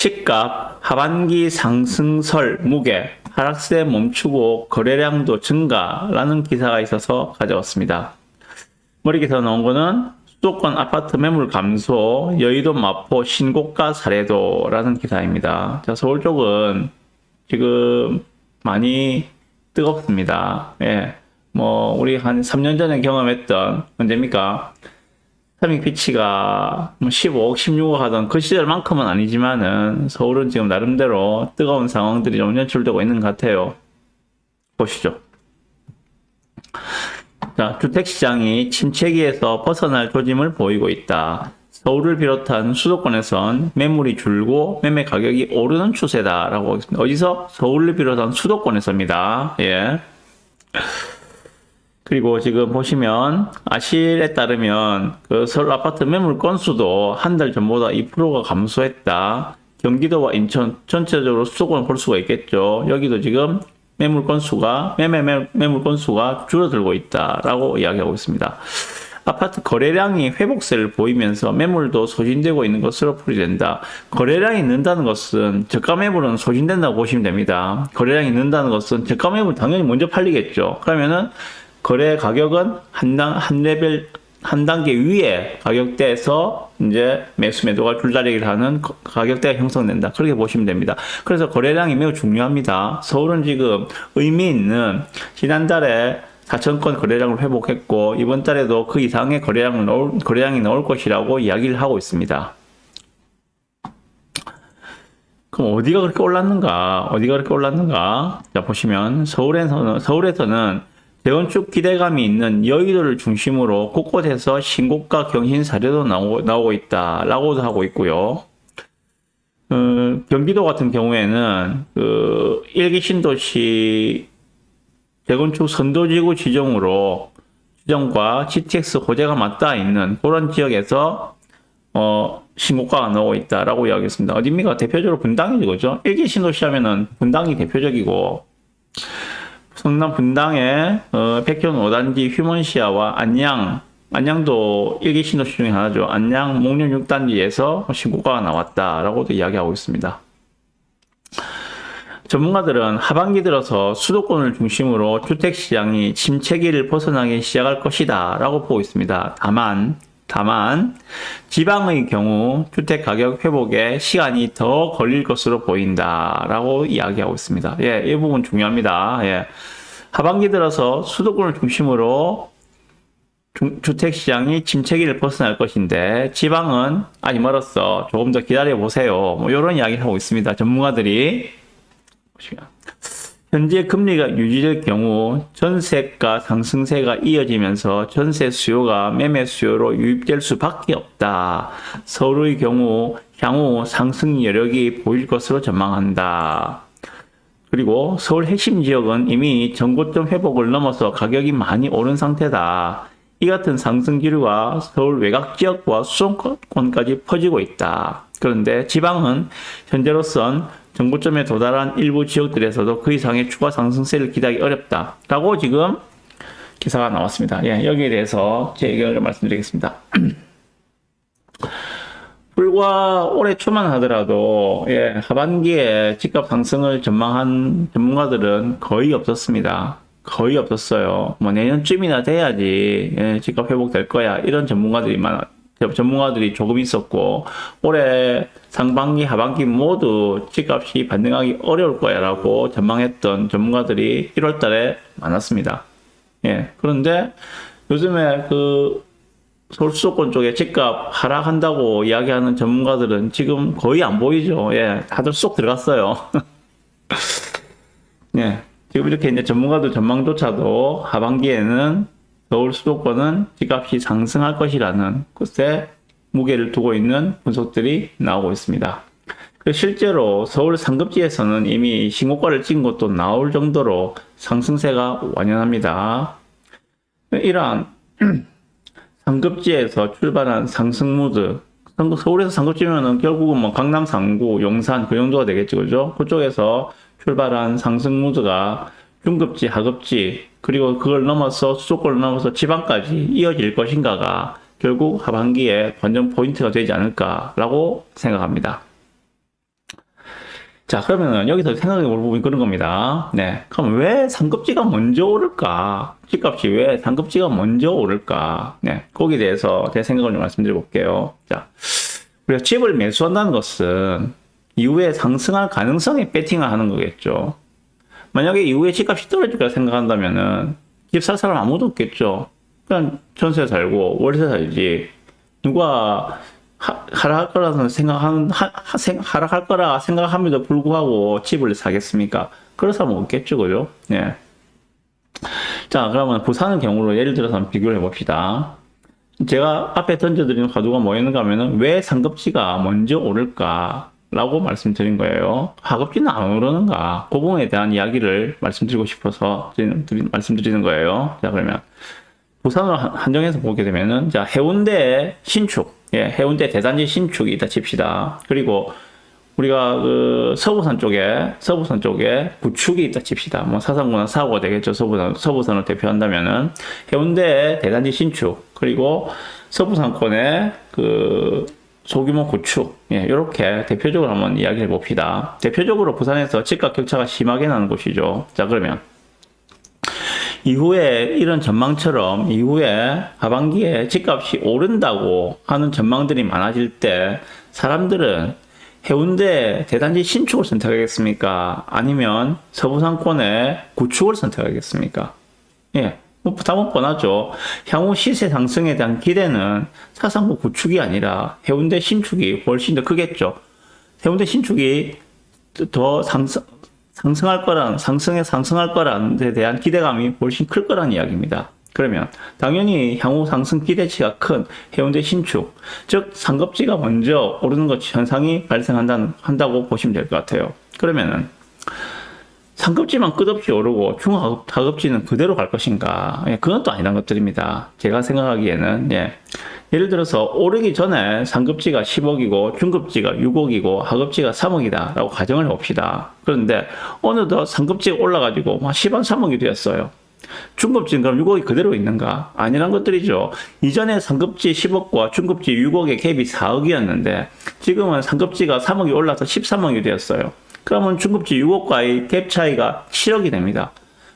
집값 하반기 상승설 무게 하락세 멈추고 거래량도 증가라는 기사가 있어서 가져왔습니다. 머리 기사 나온 거는 수도권 아파트 매물 감소 여의도 마포 신고가 사례도라는 기사입니다. 자, 서울 쪽은 지금 많이 뜨겁습니다. 예. 우리 한 3년 전에 경험했던, 언제입니까? 서민 피치가 15억, 16억 하던 그 시절만큼은 아니지만은 서울은 지금 나름대로 뜨거운 상황들이 좀 연출되고 있는 것 같아요. 보시죠. 자, 주택시장이 침체기에서 벗어날 조짐을 보이고 있다. 서울을 비롯한 수도권에선 매물이 줄고 매매 가격이 오르는 추세다라고 하겠습니다. 어디서? 서울을 비롯한 수도권에서입니다. 예. 그리고 지금 보시면 아실에 따르면 그 서울 아파트 매물 건수도 한 달 전보다 2%가 감소했다. 경기도와 인천 전체적으로 수도권을 볼 수가 있겠죠. 여기도 지금 매물 건수가 매물 건수가 줄어들고 있다라고 이야기하고 있습니다. 아파트 거래량이 회복세를 보이면서 매물도 소진되고 있는 것으로 풀이된다. 거래량이 는다는 것은 저가 매물은 소진된다고 보시면 됩니다. 거래량이 는다는 것은 저가 매물 당연히 먼저 팔리겠죠. 그러면은 거래 가격은 한 단계 위에 가격대에서 이제 매수 매도가 줄다리기를 하는 가격대가 형성된다. 그렇게 보시면 됩니다. 그래서 거래량이 매우 중요합니다. 서울은 지금 의미 있는 지난달에 4,000건 거래량을 회복했고 이번 달에도 그 이상의 거래량이 나올 것이라고 이야기를 하고 있습니다. 그럼 어디가 그렇게 올랐는가? 자, 보시면 서울에서는 재건축 기대감이 있는 여의도를 중심으로 곳곳에서 신고가 경신 사례도 나오고 있다라고도 하고 있고요. 경기도 같은 경우에는 일기 신도시 재건축 선도지구 지정과 GTX 호재가 맞닿아 있는 그런 지역에서 신고가가 나오고 있다라고 이야기했습니다. 어디입니까? 대표적으로 분당이죠, 그죠? 일기 신도시 하면은 분당이 대표적이고. 성남 분당의 백현 5단지 휴먼시아와 안양도 일기 신도시 중에 하나죠. 안양 목련 6단지에서 신고가가 나왔다라고도 이야기하고 있습니다. 전문가들은 하반기 들어서 수도권을 중심으로 주택시장이 침체기를 벗어나기 시작할 것이다 라고 보고 있습니다. 다만 지방의 경우 주택가격 회복에 시간이 더 걸릴 것으로 보인다라고 이야기하고 있습니다. 예, 이 부분 중요합니다. 예. 하반기 들어서 수도권을 중심으로 주택시장이 침체기를 벗어날 것인데 지방은 아직 멀었어. 조금 더 기다려보세요. 이런 이야기를 하고 있습니다. 전문가들이. 현재 금리가 유지될 경우 전세가 상승세가 이어지면서 전세 수요가 매매 수요로 유입될 수밖에 없다. 서울의 경우 향후 상승 여력이 보일 것으로 전망한다. 그리고 서울 핵심 지역은 이미 전고점 회복을 넘어서 가격이 많이 오른 상태다. 이 같은 상승 기류가 서울 외곽 지역과 수도권까지 퍼지고 있다. 그런데 지방은 현재로선 전고점에 도달한 일부 지역들에서도 그 이상의 추가 상승세를 기대하기 어렵다. 라고 지금 기사가 나왔습니다. 예, 여기에 대해서 제 의견을 말씀드리겠습니다. 불과 올해 초만 하더라도 하반기에 집값 상승을 전망한 전문가들은 거의 없었습니다. 거의 없었어요. 내년쯤이나 돼야지 집값 회복될 거야. 이런 전문가들이 조금 있었고 올해 상반기 하반기 모두 집값이 반등하기 어려울 거야 라고 전망했던 전문가들이 1월 달에 많았습니다. 그런데 요즘에 서울 수도권 쪽에 집값 하락한다고 이야기하는 전문가들은 지금 거의 안 보이죠. 다들 쏙 들어갔어요. 지금 이렇게 이제 전문가들 전망조차도 하반기에는 서울 수도권은 집값이 상승할 것이라는 것에 무게를 두고 있는 분석들이 나오고 있습니다. 실제로 서울 상급지에서는 이미 신고가를 찍은 것도 나올 정도로 상승세가 완연합니다. 이러한 상급지에서 출발한 상승 무드, 서울에서 상급지면은 결국은 강남 상구, 용산 그 정도가 되겠죠, 그죠? 그쪽에서 출발한 상승 무드가 중급지, 하급지, 그리고 그걸 넘어서 수도권을 넘어서 지방까지 이어질 것인가가 결국 하반기에 관전 포인트가 되지 않을까라고 생각합니다. 자, 그러면은 여기서 생각해 볼 부분이 그런 겁니다. 네. 그럼 왜 상급지가 먼저 오를까? 집값이 왜 상급지가 먼저 오를까? 네. 거기에 대해서 제 생각을 좀 말씀드려 볼게요. 자, 우리가 집을 매수한다는 것은 이후에 상승할 가능성에 베팅을 하는 거겠죠. 만약에 이후에 집값이 떨어질 거라 생각한다면은 집 살 사람 아무도 없겠죠. 그냥 전세 살고 월세 살지. 누가 하락할 거라는 하락할 거라 생각함에도 불구하고 집을 사겠습니까? 그런 사람은 없겠죠, 그죠? 네. 자, 그러면 부산의 경우로 예를 들어서 한번 비교를 해봅시다. 제가 앞에 던져드린 화두가 뭐였는가 하면은 왜 상급지가 먼저 오를까? 라고 말씀드린 거예요. 하급지는 안 오르는가? 그 부분에 대한 이야기를 말씀드리고 싶어서 말씀드리는 거예요. 자, 그러면 부산으로 한정해서 보게 되면은, 자, 해운대 신축, 예, 해운대 대단지 신축이 있다 칩시다. 그리고 우리가 그 서부산 쪽에 구축이 있다 칩시다. 뭐 사상구나 사고가 되겠죠. 서부산을 대표한다면은 해운대 대단지 신축, 그리고 서부상권의 그 소규모 구축, 예, 이렇게 대표적으로 한번 이야기해 봅시다. 대표적으로 부산에서 집값 격차가 심하게 나는 곳이죠. 자, 그러면 이후에 이런 전망처럼 이후에 하반기에 집값이 오른다고 하는 전망들이 많아질 때 사람들은 해운대 대단지 신축을 선택하겠습니까? 아니면 서부상권의 구축을 선택하겠습니까? 예, 뭐 답은 뻔하죠. 향후 시세 상승에 대한 기대는 사상구 구축이 아니라 해운대 신축이 훨씬 더 크겠죠. 해운대 신축이 더 상승할 거라는 데 대한 기대감이 훨씬 클 거라는 이야기입니다. 그러면 당연히 향후 상승 기대치가 큰 해운대 신축, 즉 상급지가 먼저 오르는 것 현상이 발생한다고 보시면 될 것 같아요. 그러면은 상급지만 끝없이 오르고 중하급지는 그대로 갈 것인가? 예, 그건 또 아니란 것들입니다. 제가 생각하기에는, 예, 예를 들어서 오르기 전에 상급지가 10억이고 중급지가 6억이고 하급지가 3억이다 라고 가정을 해봅시다. 그런데 어느덧 상급지가 올라가지고 10원 3억이 되었어요. 중급지는 그럼 6억이 그대로 있는가? 아니란 것들이죠. 이전에 상급지 10억과 중급지 6억의 갭이 4억이었는데 지금은 상급지가 3억이 올라서 13억이 되었어요. 그러면 중급지 6억과의 갭 차이가 7억이 됩니다.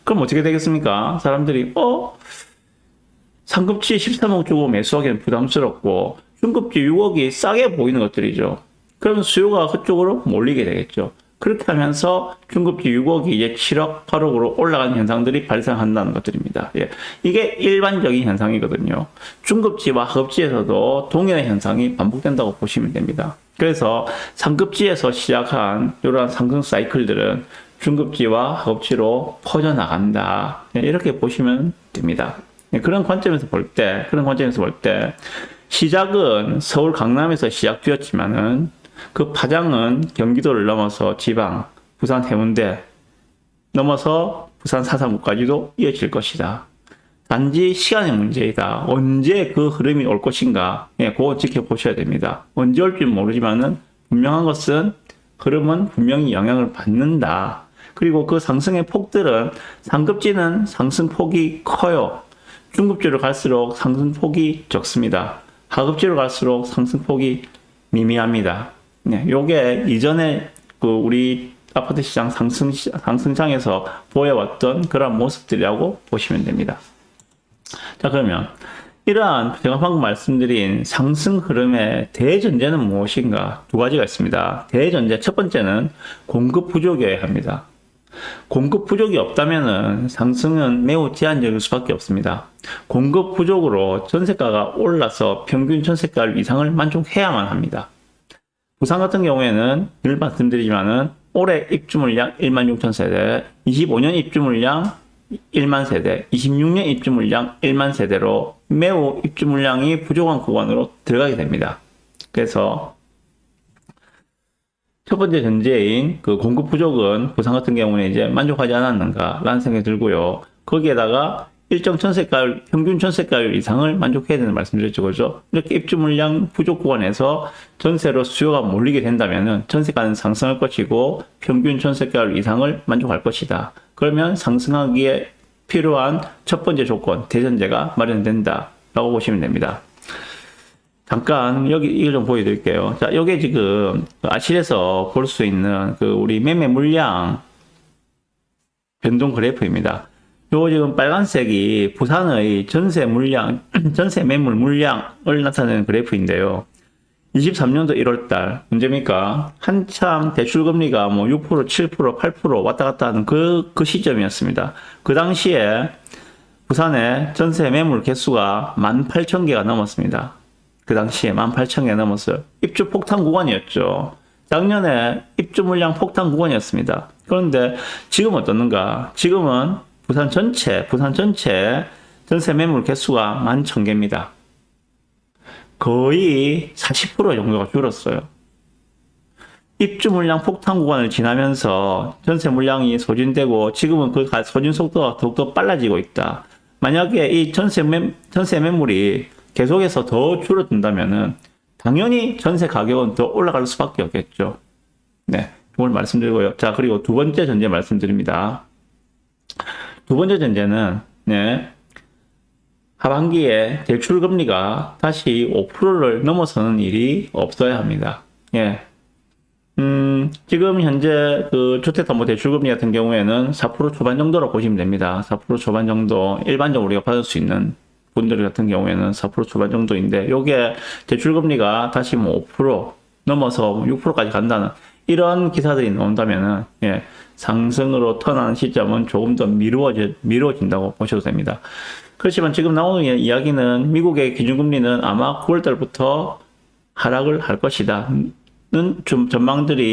그럼 어떻게 되겠습니까? 사람들이 상급지 13억 주고 매수하기는 부담스럽고 중급지 6억이 싸게 보이는 것들이죠. 그러면 수요가 그쪽으로 몰리게 되겠죠. 그렇게 하면서 중급지 6억이 이제 7억, 8억으로 올라가는 현상들이 발생한다는 것들입니다. 예. 이게 일반적인 현상이거든요. 중급지와 하급지에서도 동일한 현상이 반복된다고 보시면 됩니다. 그래서 상급지에서 시작한 이러한 상승 사이클들은 중급지와 하급지로 퍼져나간다. 예, 이렇게 보시면 됩니다. 예, 그런 관점에서 볼 때, 시작은 서울 강남에서 시작되었지만은 그 파장은 경기도를 넘어서 지방, 부산 해운대 넘어서 부산 사상구까지도 이어질 것이다. 단지 시간의 문제이다. 언제 그 흐름이 올 것인가? 예, 그거 지켜보셔야 됩니다. 언제 올지 모르지만은 분명한 것은 흐름은 분명히 영향을 받는다. 그리고 그 상승의 폭들은 상급지는 상승폭이 커요. 중급지로 갈수록 상승폭이 적습니다. 하급지로 갈수록 상승폭이 미미합니다. 네, 요게 이전에 그 우리 아파트 시장 상승장에서 보여왔던 그런 모습들이라고 보시면 됩니다. 자, 그러면 이러한 제가 방금 말씀드린 상승 흐름의 대전제는 무엇인가? 두 가지가 있습니다. 대전제 첫 번째는 공급 부족이어야 합니다. 공급 부족이 없다면은 상승은 매우 제한적일 수밖에 없습니다. 공급 부족으로 전세가가 올라서 평균 전세가율 이상을 만족해야만 합니다. 부산 같은 경우에는 늘 말씀드리지만은 올해 입주 물량 1만 6천 세대, 25년 입주 물량 1만 세대, 26년 입주 물량 1만 세대로 매우 입주 물량이 부족한 구간으로 들어가게 됩니다. 그래서 첫 번째 전제인 그 공급 부족은 부산 같은 경우는 이제 만족하지 않았는가라는 생각이 들고요. 거기에다가 일정 전세가율, 평균 전세가율 이상을 만족해야 되는 말씀드렸죠. 그죠? 이렇게 입주 물량 부족 구간에서 전세로 수요가 몰리게 된다면은 전세가는 상승할 것이고 평균 전세가율 이상을 만족할 것이다. 그러면 상승하기에 필요한 첫 번째 조건, 대전제가 마련된다. 라고 보시면 됩니다. 잠깐 여기 이거 좀 보여드릴게요. 자, 요게 지금 아실에서 볼 수 있는 그 우리 매매 물량 변동 그래프입니다. 요 지금 빨간색이 부산의 전세 물량, 전세 매물 물량을 나타내는 그래프인데요. 23년도 1월달 문제입니까? 한참 대출금리가 뭐 6%, 7%, 8% 왔다 갔다 하는 그 시점이었습니다. 그 당시에 부산의 전세 매물 개수가 18,000개가 넘었습니다. 그 당시에 18,000개가 넘었어요. 입주 폭탄 구간이었죠. 작년에 입주 물량 폭탄 구간이었습니다. 그런데 지금 어떻는가? 지금은 부산 전체 전세 매물 개수가 11,000개입니다. 거의 40% 정도가 줄었어요. 입주 물량 폭탄 구간을 지나면서 전세 물량이 소진되고 지금은 그 소진 속도가 더욱더 빨라지고 있다. 만약에 이 전세 매물이 계속해서 더 줄어든다면은 당연히 전세 가격은 더 올라갈 수밖에 없겠죠. 네, 이걸 말씀드리고요. 자, 그리고 두 번째 전제 말씀드립니다. 두 번째 전제는 네, 하반기에 대출 금리가 다시 5%를 넘어서는 일이 없어야 합니다. 예. 지금 현재 그 주택담보대출금리 같은 경우에는 4% 초반 정도로 보시면 됩니다. 4% 초반 정도 일반적으로 우리가 받을 수 있는 분들 같은 경우에는 4% 초반 정도인데 요게 대출금리가 다시 뭐 5% 넘어서 6%까지 간다는 이런 기사들이 나온다면은 예, 상승으로 턴하는 시점은 조금 더 미루어진다고 보셔도 됩니다. 그렇지만 지금 나오는 이야기는 미국의 기준금리는 아마 9월달부터 하락을 할 것이다. 좀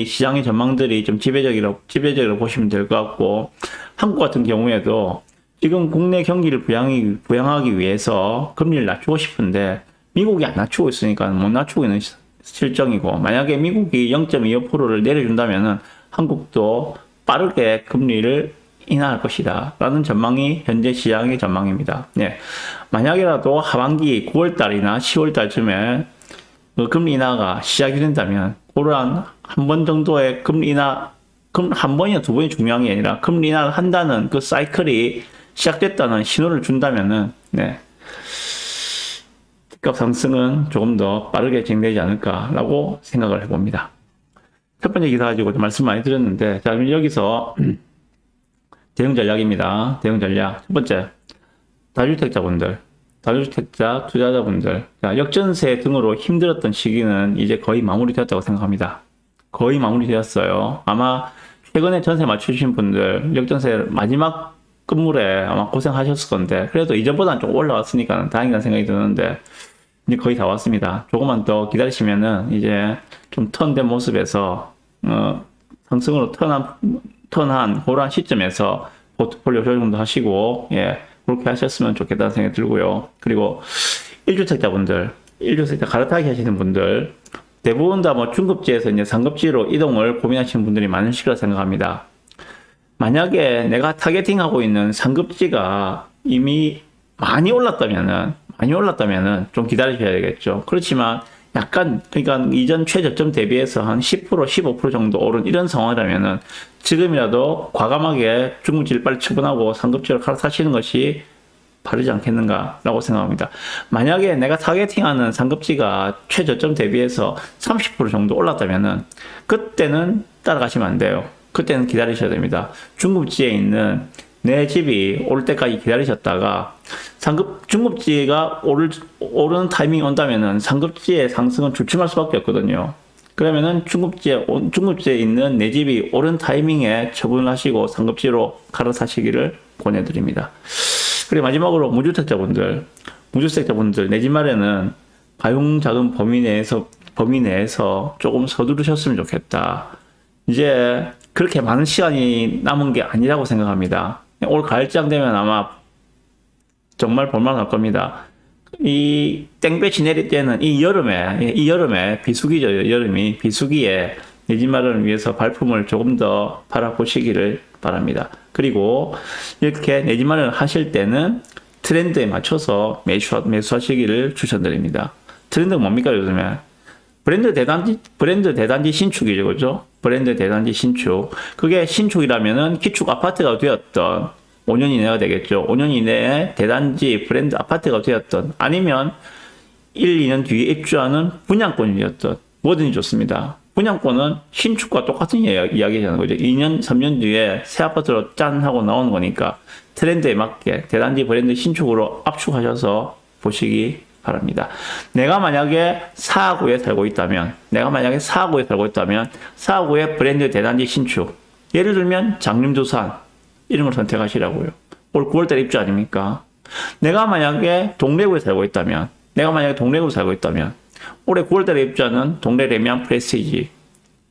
시장의 전망들이 좀 지배적이라고 보시면 될 것 같고, 한국 같은 경우에도 지금 국내 경기를 부양하기 위해서 금리를 낮추고 싶은데, 미국이 안 낮추고 있으니까 못 낮추고 있는 실정이고, 만약에 미국이 0.25%를 내려준다면은 한국도 빠르게 금리를 인하할 것이다. 라는 전망이 현재 시장의 전망입니다. 네. 만약이라도 하반기 9월달이나 10월달쯤에 그 금리 인하가 시작이 된다면, 그러한 한 번 정도의 금리 인하, 한 번이나 두 번이 중요한 게 아니라 금리 인하를 한다는 그 사이클이 시작됐다는 신호를 준다면은, 네. 집값 상승은 조금 더 빠르게 진행되지 않을까라고 생각을 해봅니다. 첫 번째 기사 가지고 말씀 많이 드렸는데, 자, 그럼 여기서 대응 전략입니다. 대응 전략. 첫 번째, 다주택자 투자자분들, 자, 역전세 등으로 힘들었던 시기는 이제 거의 마무리되었다고 생각합니다. 거의 마무리되었어요. 아마 최근에 전세 맞추신 분들, 역전세 마지막 끝물에 아마 고생하셨을 건데, 그래도 이전보다는 좀 올라왔으니까 다행이라는 생각이 드는데, 이제 거의 다 왔습니다. 조금만 더 기다리시면은 이제 좀 턴된 모습에서, 상승으로 턴한 그런 시점에서 포트폴리오 조정도 하시고, 예, 그렇게 하셨으면 좋겠다는 생각이 들고요. 그리고 1주택자분들, 1주택자 갈아타기 하시는 분들, 대부분 다 뭐 중급지에서 이제 상급지로 이동을 고민하시는 분들이 많으실 거라 생각합니다. 만약에 내가 타겟팅하고 있는 상급지가 이미 많이 올랐다면은 좀 기다리셔야 되겠죠. 그렇지만 약간, 그러니까 이전 최저점 대비해서 한 10%, 15% 정도 오른 이런 상황이라면은 지금이라도 과감하게 중급지를 빨리 처분하고 상급지를 갈아타시는 것이 바르지 않겠는가라고 생각합니다. 만약에 내가 타겟팅하는 상급지가 최저점 대비해서 30% 정도 올랐다면은 그때는 따라가시면 안 돼요. 그때는 기다리셔야 됩니다. 중급지에 있는 내 집이 올 때까지 기다리셨다가 중급지가 오르는 타이밍이 온다면은 상급지의 상승은 주춤할 수밖에 없거든요. 그러면은 중급지에 있는 내 집이 오른 타이밍에 처분을 하시고 상급지로 갈아타시기를 권해드립니다. 그리고 마지막으로 무주택자분들 내 집 마련은 가용자금 범위 내에서 조금 서두르셨으면 좋겠다. 이제 그렇게 많은 시간이 남은 게 아니라고 생각합니다. 올 가을장 되면 아마 정말 볼만할 겁니다. 이 땡볕이 내릴 때는 이 여름에 비수기죠. 여름이 비수기에 내 집 마련을 위해서 발품을 조금 더 바라보시기를 바랍니다. 그리고 이렇게 내 집 마련을 하실 때는 트렌드에 맞춰서 매수하시기를 추천드립니다. 트렌드가 뭡니까 요즘에? 브랜드 대단지 신축이죠, 그죠? 브랜드 대단지 신축. 그게 신축이라면은 기축 아파트가 되었던 5년 이내가 되겠죠. 5년 이내에 대단지 브랜드 아파트가 되었던, 아니면 1, 2년 뒤에 입주하는 분양권이었던 뭐든지 좋습니다. 분양권은 신축과 똑같은 이야기잖아요. 그죠? 2년, 3년 뒤에 새 아파트로 짠 하고 나오는 거니까 트렌드에 맞게 대단지 브랜드 신축으로 압축하셔서 보시기 바랍니다. 내가 만약에 사하구에 살고 있다면, 사하구에 브랜드 대단지 신축, 예를 들면 장림두산 이런 걸 선택하시라고요. 올 9월달에 입주 아닙니까? 내가 만약에 동래구에 살고 있다면, 올해 9월달에 입주하는 동래 레미안 프레스티지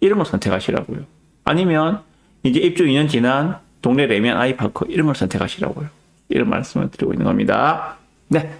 이런 걸 선택하시라고요. 아니면 이제 입주 2년 지난 동래 레미안 아이파크 이런 걸 선택하시라고요. 이런 말씀을 드리고 있는 겁니다. 네.